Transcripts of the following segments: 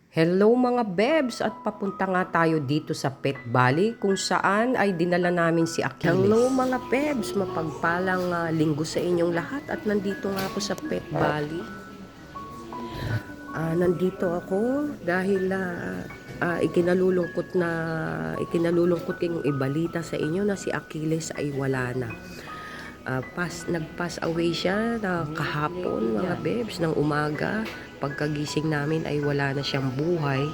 Hello mga bebs at papunta nga tayo dito sa Pet Valley kung saan ay dinala namin si Achilles. Hello mga bebs, mapagpalang linggo sa inyong lahat at nandito nga ako sa Pet Valley. Nandito ako dahil ikinalulungkot kong ibalita sa inyo na si Achilles ay wala na. Nag-pass away siya kahapon mga bebs ng umaga. Pagkagising namin ay wala na siyang buhay.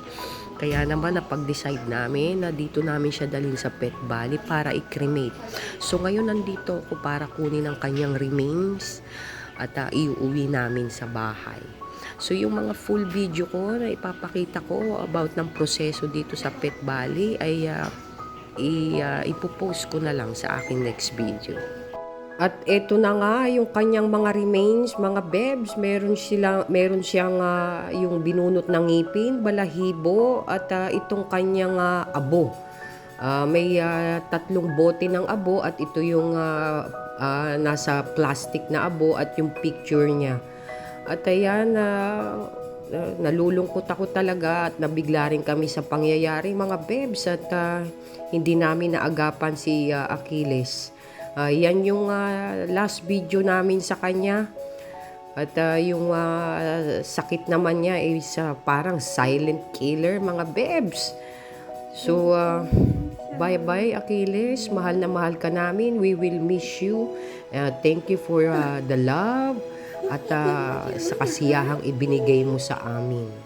Kaya naman napag-decide namin na dito namin siya dalhin sa Pet Valley para i-cremate. So ngayon nandito ako para kunin ang kanyang remains at iuwi namin sa bahay. So yung mga full video ko na ipapakita ko about ng proseso dito sa Pet Valley ay ipopost ko na lang sa aking next video. At eto na nga yung kanyang mga remains, mga bebs. Meron siyang yung binunot ng ngipin, balahibo at itong kanyang abo. May 3 bote ng abo at ito yung nasa plastic na abo at yung picture niya. At ayan, nalulungkot ako talaga at nabigla rin kami sa pangyayari mga bebs at hindi namin naagapan si Achilles. Yan yung last video namin sa kanya. At yung sakit naman niya is parang silent killer mga bebs. So, bye-bye Achilles. Mahal na mahal ka namin. We will miss you. Thank you for the love at sa kasiyahang ibinigay mo sa amin.